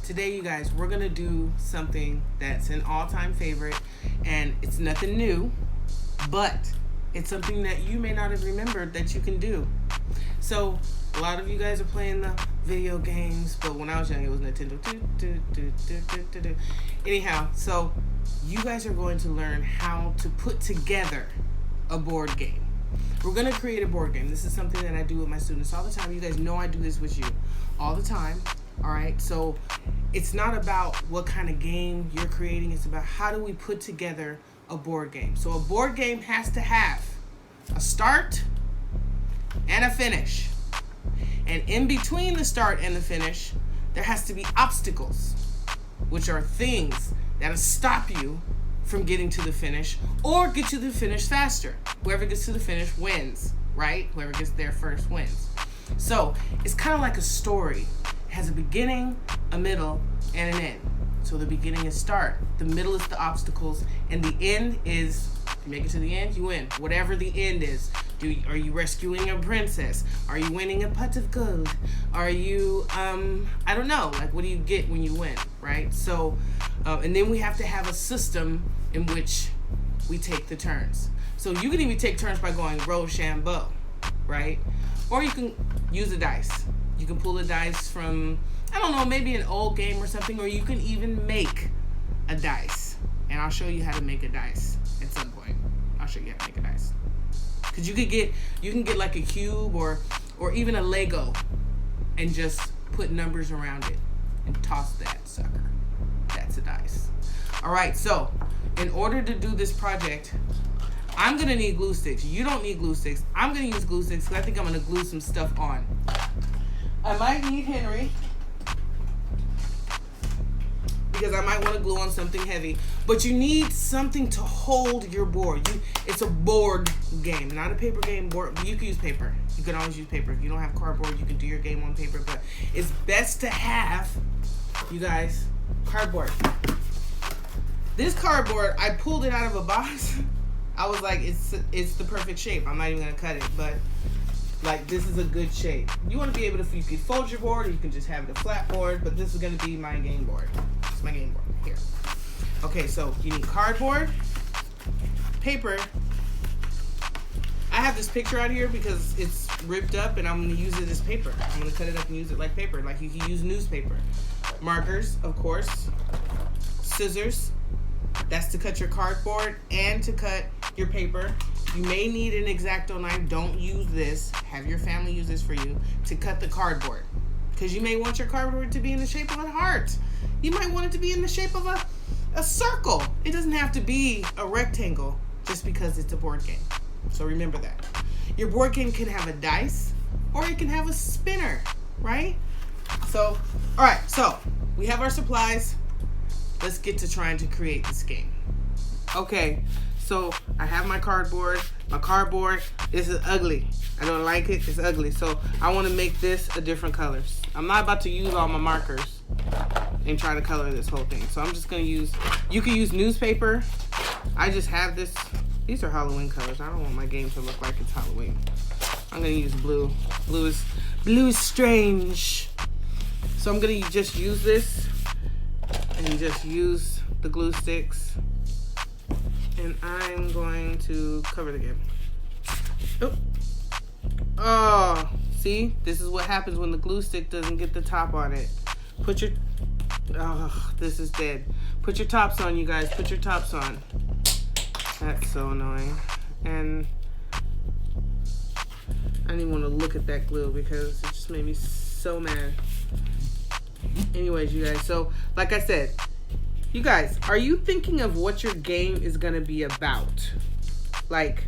Today, you guys, we're gonna do something that's an all-time favorite, and it's nothing new, but it's something that you may not have remembered that you can do. So a lot of you guys are playing the video games, but when I was young, it was Nintendo. Anyhow, so you guys are going to learn how to put together a board game. We're going to create a board game. This is something that I do with my students all the time. You guys know I do this with you all the time. All right, so it's not about what kind of game you're creating. It's about how do we put together a board game. So a board game has to have a start and a finish. And in between the start and the finish, there has to be obstacles, which are things that'll stop you from getting to the finish or get to the finish faster. Whoever gets to the finish wins, right? Whoever gets there first wins. So it's kind of like a story. It has a beginning, a middle, and an end. So the beginning is start, the middle is the obstacles, and the end is, if you make it to the end, you win. Whatever the end is. Are you rescuing a princess? Are you winning a pot of gold? Are you, I don't know, like what do you get when you win, right? So, and then we have to have a system in which we take the turns. So you can even take turns by going Rochambeau, right? Or you can use a dice. You can pull a dice from, I don't know, maybe an old game or something, or you can even make a dice. And I'll show you how to make a dice at some point. I'll show you how to make a dice. Because you can get like a cube or even a Lego and just put numbers around it and toss that sucker. That's a dice. All right, so in order to do this project, I'm going to need glue sticks. You don't need glue sticks. I'm going to use glue sticks because I think I'm going to glue some stuff on. I might need Henry because I might want to glue on something heavy. But you need something to hold your board. It's a board game, not a paper game. Board. You can use paper. You can always use paper. If you don't have cardboard, you can do your game on paper. But it's best to have, you guys, cardboard. This cardboard, I pulled it out of a box. I was like, it's the perfect shape. I'm not even gonna cut it, but like this is a good shape. You want to be able to, you can fold your board, or you can just have it a flat board. But this is gonna be my game board. It's my game board here. Okay, so you need cardboard, paper. I have this picture out here because it's ripped up, and I'm gonna use it as paper. I'm gonna cut it up and use it like paper, like you can use newspaper. Markers, of course. Scissors. That's to cut your cardboard and to cut your paper. You may need an X-Acto knife. Don't use this. Have your family use this for you to cut the cardboard. Because you may want your cardboard to be in the shape of a heart. You might want it to be in the shape of a circle. It doesn't have to be a rectangle just because it's a board game. So remember that. Your board game can have a dice or it can have a spinner, right? So, all right, so we have our supplies. Let's get to trying to create this game. Okay, so I have my cardboard. My cardboard is ugly. I don't like it. It's ugly. So I want to make this a different color. I'm not about to use all my markers and try to color this whole thing. So I'm just going to use, you can use newspaper. I just have this. These are Halloween colors. I don't want my game to look like it's Halloween. I'm going to use blue. Blue is strange. So I'm going to just use this. And just use the glue sticks. And I'm going to cover the game. Oh, see? This is what happens when the glue stick doesn't get the top on it. Oh, this is dead. Put your tops on, you guys. Put your tops on. That's so annoying. And I didn't even want to look at that glue because it just made me so mad. Anyways, you guys, so like I said, you guys, are you thinking of what your game is going to be about? Like,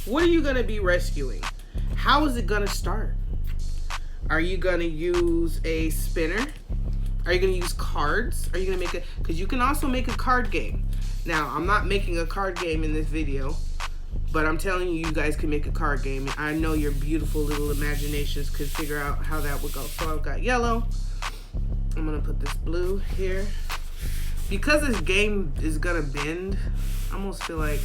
what are you going to be rescuing? How is it going to start? Are you going to use a spinner? Are you going to use cards? Are you going to make because you can also make a card game. Now, I'm not making a card game in this video, but I'm telling you, you guys can make a card game. I know your beautiful little imaginations could figure out how that would go. So I've got yellow. I'm gonna put this blue here. Because this game is gonna bend, I almost feel like,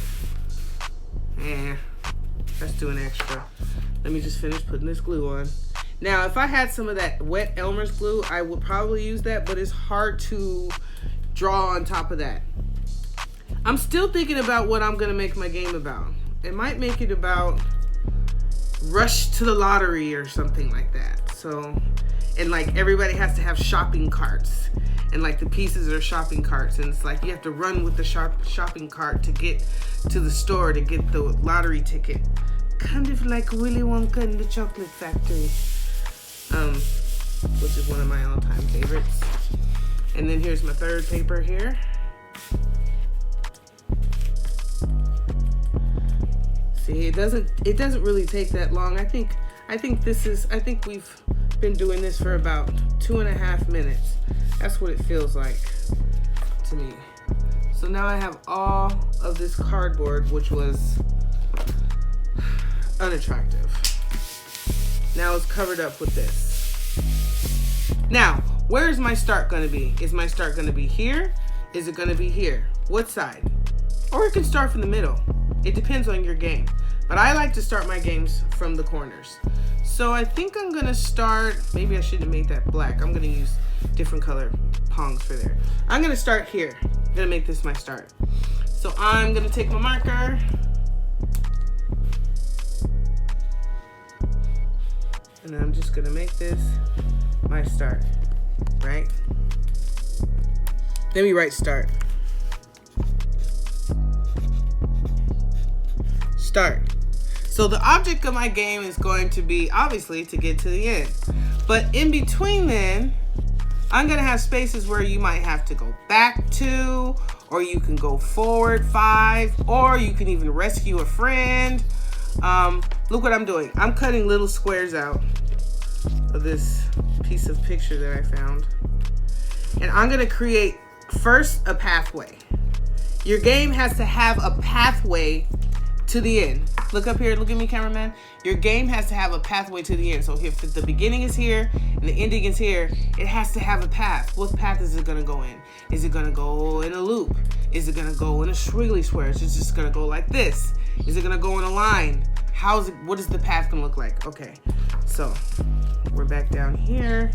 let's do an extra. Let me just finish putting this glue on. Now, if I had some of that wet Elmer's glue, I would probably use that, but it's hard to draw on top of that. I'm still thinking about what I'm gonna make my game about. It might make it about rush to the lottery or something like that. So, and like everybody has to have shopping carts, and like the pieces are shopping carts, and it's like you have to run with the shopping cart to get to the store to get the lottery ticket. Kind of like Willy Wonka and the Chocolate Factory, which is one of my all-time favorites. And then here's my third paper here. See, it doesn't really take that long. I think we've been doing this for about 2.5 minutes. That's what it feels like to me. So now I have all of this cardboard, which was unattractive. Now it's covered up with this. Now, where is my start going to be? Is my start going to be here? Is it going to be here? What side? Or it can start from the middle. It depends on your game. But I like to start my games from the corners. So I think I'm going to start, maybe I shouldn't have made that black. I'm going to use different color pongs for there. I'm going to start here. I'm going to make this my start. So I'm going to take my marker. And I'm just going to make this my start, right? Then we write start. Start. So the object of my game is going to be obviously to get to the end. But in between then, I'm going to have spaces where you might have to go back to, or you can go forward 5, or you can even rescue a friend. Look what I'm doing. I'm cutting little squares out of this piece of picture that I found. And I'm going to create first a pathway. Your game has to have a pathway to the end. Look up here. Look at me, cameraman. Your game has to have a pathway to the end. So if the beginning is here and the ending is here, it has to have a path. What path is it going to go in? Is it going to go in a loop? Is it going to go in a squiggly square? Is it just going to go like this? Is it going to go in a line? What is the path going to look like? Okay, so we're back down here,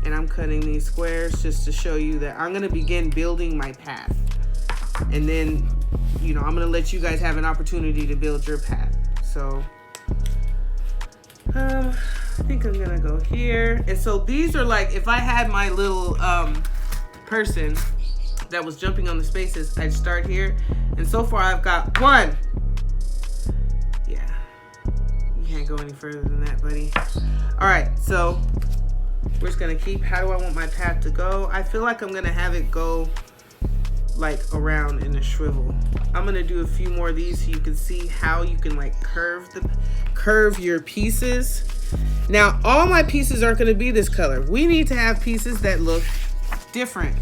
and I'm cutting these squares just to show you that I'm going to begin building my path. And then, I'm going to let you guys have an opportunity to build your path. So, I think I'm going to go here. And so these are like, if I had my little person that was jumping on the spaces, I'd start here. And so far I've got 1. Yeah, you can't go any further than that, buddy. All right, so we're just going to keep, how do I want my path to go? I feel like I'm going to have it go like around in a shrivel. I'm gonna do a few more of these so you can see how you can like curve your pieces. Now all my pieces aren't gonna be this color. We need to have pieces that look different.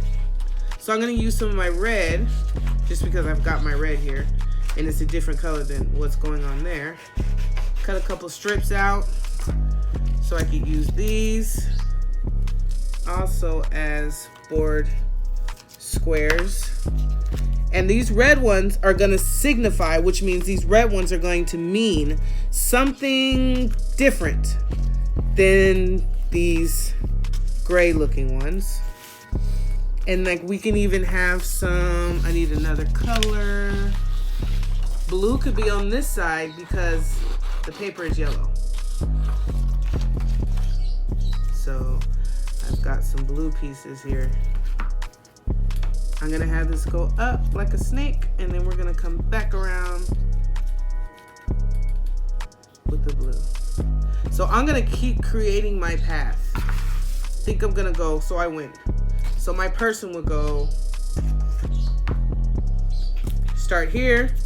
So I'm gonna use some of my red, just because I've got my red here and it's a different color than what's going on there. Cut a couple strips out so I could use these also as board squares. And these red ones are going to signify, which means these red ones are going to mean something different than these gray looking ones. And like we can even have some, I need another color. Blue could be on this side because the paper is yellow. So I've got some blue pieces here. I'm gonna have this go up like a snake, and then we're gonna come back around with the blue. So I'm gonna keep creating my path. I think I'm gonna go, so my person would go, start here,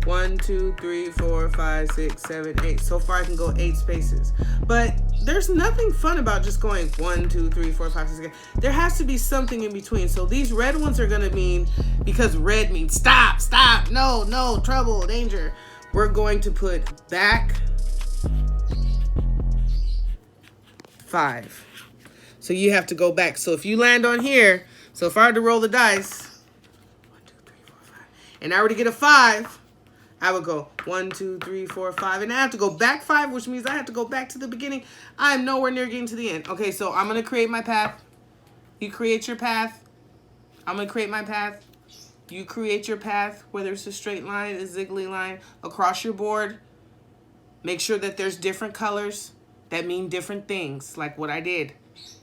1, 2, 3, 4, 5, 6, 7, 8. So far I can go 8 spaces. But there's nothing fun about just going 1, 2, 3, 4, 5, 6. There has to be something in between. So these red ones are gonna mean, because red means stop, no, trouble, danger. We're going to put back 5. So you have to go back. So if you land on here, so if I were to roll the dice, 1, 2, 3, 4, 5, and I were to get a 5, I would go 1, 2, 3, 4, 5, and I have to go back 5, which means I have to go back to the beginning. I'm nowhere near getting to the end. Okay, so I'm going to create my path. You create your path. I'm going to create my path. You create your path, whether it's a straight line, a ziggly line, across your board. Make sure that there's different colors that mean different things, like what I did.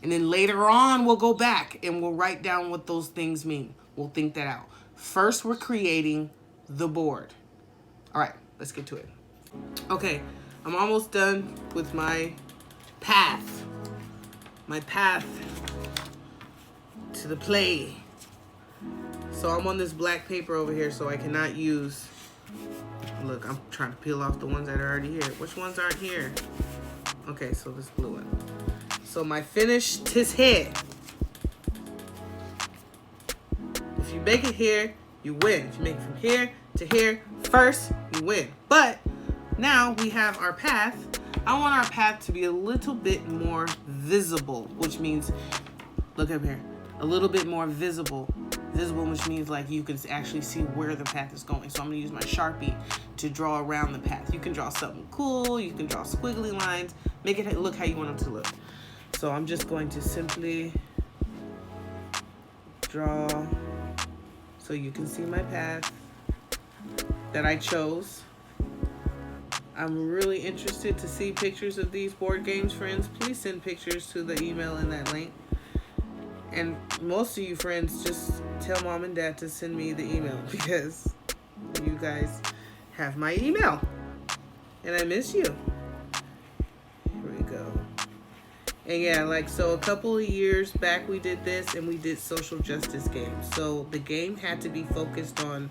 And then later on, we'll go back and we'll write down what those things mean. We'll think that out. First, we're creating the board. All right, let's get to it. Okay, I'm almost done with my path. My path to the play. So I'm on this black paper over here, so I cannot use... Look, I'm trying to peel off the ones that are already here. Which ones aren't here? Okay, so this blue one. So my finish, 'tis here. If you make it here, you win. If you make it from here to here first, you win. But now we have our path. I want our path to be a little bit more visible, which means, look up here, a little bit more visible. Visible, which means like you can actually see where the path is going. So I'm gonna use my Sharpie to draw around the path. You can draw something cool, you can draw squiggly lines, make it look how you want it to look. So I'm just going to simply draw so you can see my path that I chose. I'm really interested to see pictures of these board games, friends. Please send pictures to the email in that link. And most of you friends, just tell mom and dad to send me the email because you guys have my email. And I miss you. Here we go. And yeah, like, so a couple of years back we did this and we did social justice games. So the game had to be focused on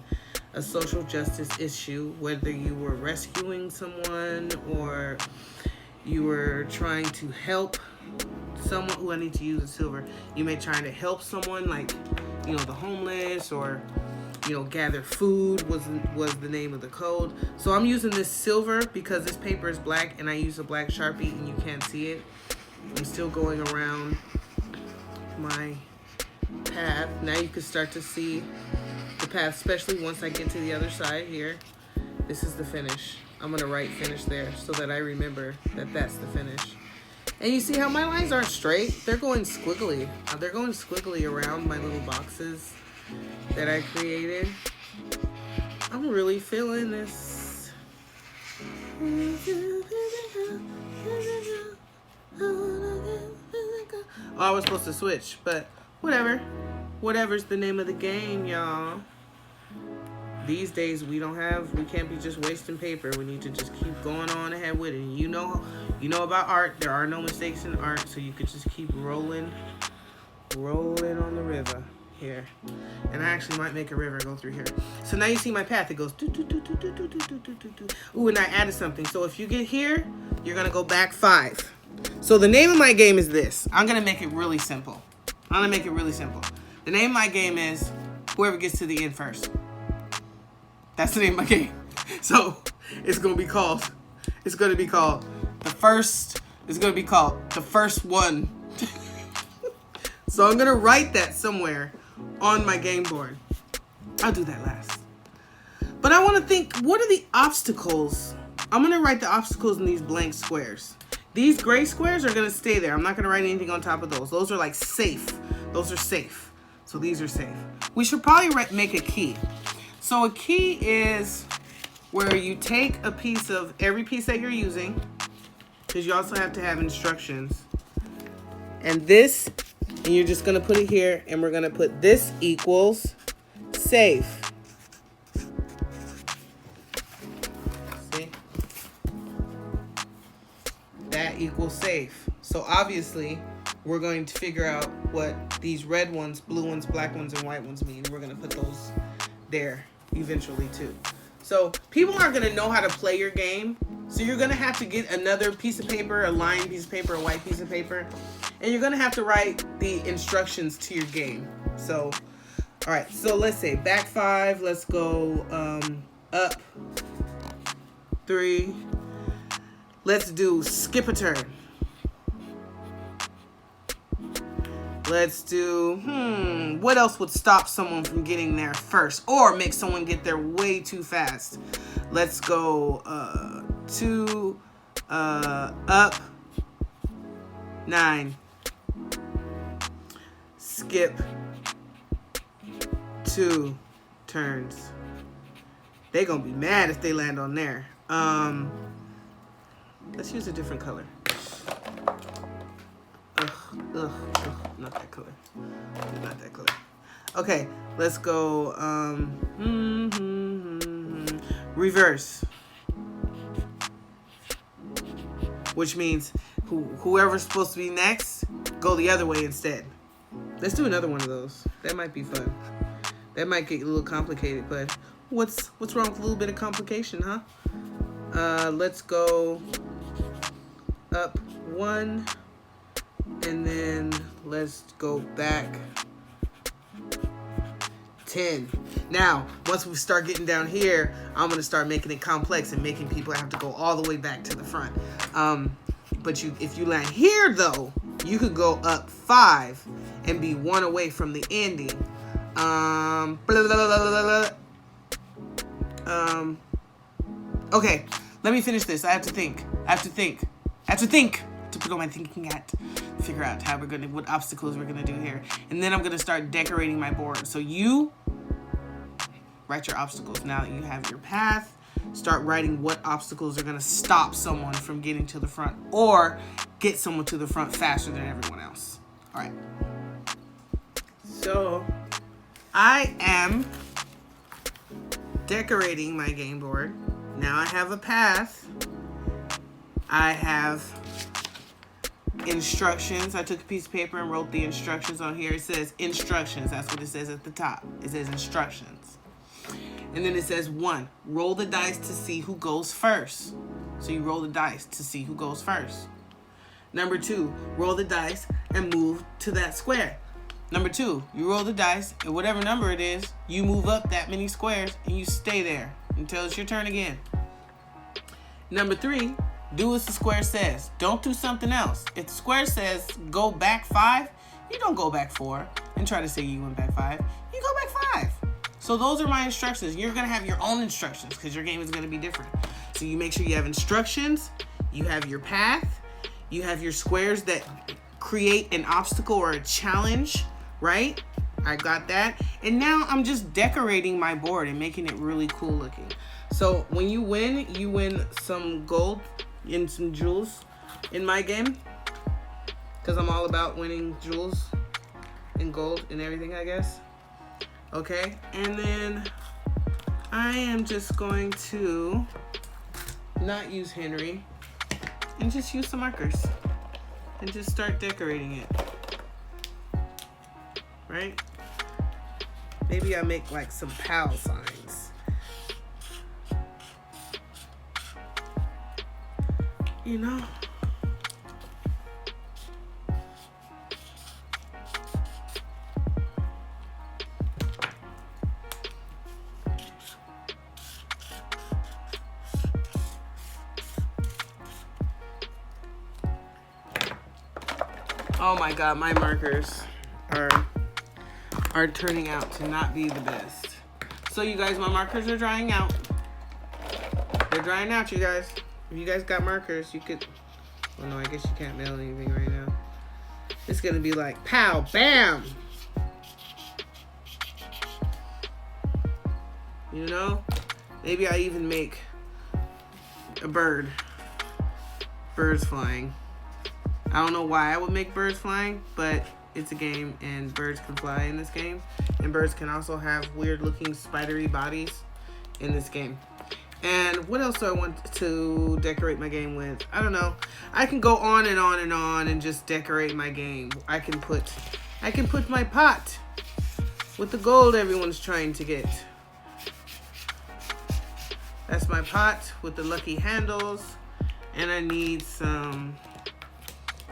a social justice issue, whether you were rescuing someone or you were trying to help someone. Who I need to use a silver. You may try to help someone, like, you know, the homeless, or, you know, gather food was the name of the code. So I'm using this silver because this paper is black and I use a black Sharpie and you can't see it. I'm still going around my path. Now you can start to see the path, especially once I get to the other side here. This is the finish. I'm gonna write finish there so that I remember that that's the finish. And you see how my lines aren't straight? They're going squiggly. They're going squiggly around my little boxes that I created. I'm really feeling this. Oh, I was supposed to switch, but whatever. Whatever's the name of the game, y'all. These days we can't be just wasting paper. We need to just keep going on ahead with it. You know about art. There are no mistakes in art, so you could just keep rolling on the river here. And I actually might make a river go through here. So now you see my path. It goes do do do do do do do do do do. Ooh, and I added something. So if you get here, you're gonna go back 5. So the name of my game is this. I'm gonna make it really simple. The name of my game is whoever gets to the end first. That's the name of my game. So it's gonna be called the first one. So I'm gonna write that somewhere on my game board. I'll do that last. But I want to think, what are the obstacles? I'm gonna write the obstacles in these blank squares. These gray squares are gonna stay there. I'm not gonna write anything on top of those. Those are like safe. Those are safe. So these are safe. We should probably make a key. So a key is where you take a piece of every piece that you're using, because you also have to have instructions. And this, and you're just gonna put it here, and we're gonna put this equals safe. See? That equals safe. So obviously, we're going to figure out what these red ones, blue ones, black ones, and white ones mean. We're gonna put those there eventually too. So people aren't gonna know how to play your game. So you're gonna have to get another piece of paper, a lined piece of paper, a white piece of paper, and you're gonna have to write the instructions to your game. So, all right, so let's say back 5, let's go up 3. Let's do skip a turn. Let's do, what else would stop someone from getting there first or make someone get there way too fast? Let's go 2 up, 9, skip 2 turns. They gonna be mad if they land on there. Let's use a different color. Not that color. Not that color. Okay, let's go reverse. Which means whoever's supposed to be next, go the other way instead. Let's do another one of those. That might be fun. That might get a little complicated, but what's wrong with a little bit of complication, huh? Let's go up 1, and then let's go back 10. Now, once we start getting down here, I'm gonna start making it complex and making people have to go all the way back to the front. But if you land here though, you could go up 5 and be 1 away from the ending. Okay, let me finish this. I have to think to put on my thinking hat, figure out what obstacles we're gonna do here, and then I'm gonna start decorating my board. So you write your obstacles. Now that you have your path, start writing what obstacles are gonna stop someone from getting to the front or get someone to the front faster than everyone else. All right. So I am decorating my game board. Now I have a path. I have instructions. I took a piece of paper and wrote the instructions on here. It says instructions. That's what it says at the top. It says instructions. And then it says 1, roll the dice to see who goes first. So you roll the dice to see who goes first. Number 2, roll the dice and move to that square. Number 2, you roll the dice, and whatever number it is, you move up that many squares and you stay there until it's your turn again. Number 3, do as the square says. Don't do something else. If the square says go back 5, you don't go back 4 and try to say you went back 5. You go back 5. So those are my instructions. You're going to have your own instructions because your game is going to be different. So you make sure you have instructions, you have your path, you have your squares that create an obstacle or a challenge, right? I got that. And now I'm just decorating my board and making it really cool looking. So when you win some gold and some jewels in my game, because I'm all about winning jewels and gold and everything, I guess. Okay, and then I am just going to not use Henry and just use some markers and just start decorating it. Right? Maybe I'll make like some PAL signs. You know? Oh my God, my markers are turning out to not be the best. So you guys, my markers are drying out. They're drying out, you guys. If you guys got markers, you could, well no, I guess you can't mail anything right now. It's gonna be like, pow, bam! You know? Maybe I even make a bird. Birds flying. I don't know why I would make birds flying, but it's a game and birds can fly in this game. And birds can also have weird looking spidery bodies in this game. And what else do I want to decorate my game with? I don't know. I can go on and on and on and just decorate my game. I can put my pot with the gold everyone's trying to get. That's my pot with the lucky handles. And I need some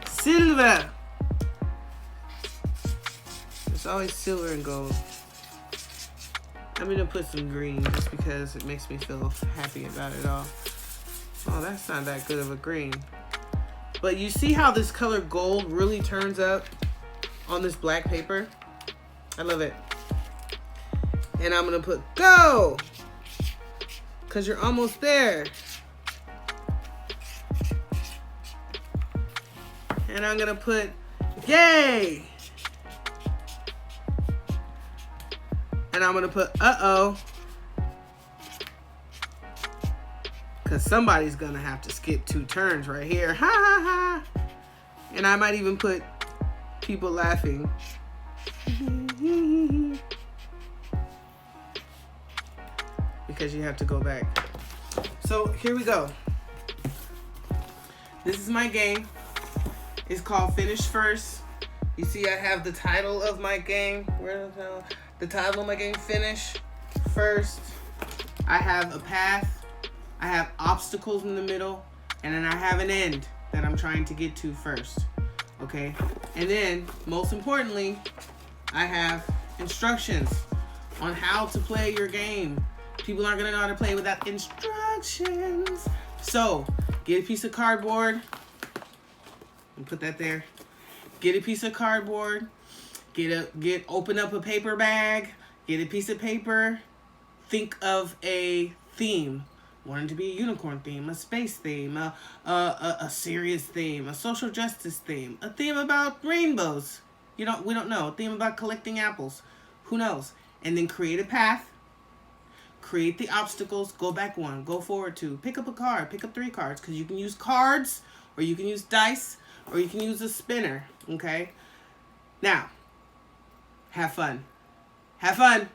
silver. There's always silver and gold. I'm gonna put some green just because it makes me feel happy about it all. Oh, that's not that good of a green. But you see how this color gold really turns up on this black paper. I love it. And I'm gonna put go, because you're almost there. And I'm gonna put yay. And I'm gonna put uh-oh, because somebody's gonna have to skip 2 turns right here. Ha ha ha. And I might even put people laughing. Because you have to go back. So here we go. This is my game. It's called Finish First. You see I have the title of my game. Where's the title of my game? Finish First. I have a path. I have obstacles in the middle. And then I have an end that I'm trying to get to first. Okay? And then, most importantly, I have instructions on how to play your game. People aren't gonna know how to play without instructions. So, get a piece of cardboard and put that there. Get a piece of cardboard. Open up a paper bag. Get a piece of paper. Think of a theme. Want it to be a unicorn theme, a space theme, a serious theme, a social justice theme, a theme about rainbows. We don't know. A theme about collecting apples. Who knows? And then create a path. Create the obstacles. Go back 1. Go forward 2. Pick up a card. Pick up 3 cards, because you can use cards, or you can use dice, or you can use a spinner. Okay? Now, have fun. Have fun.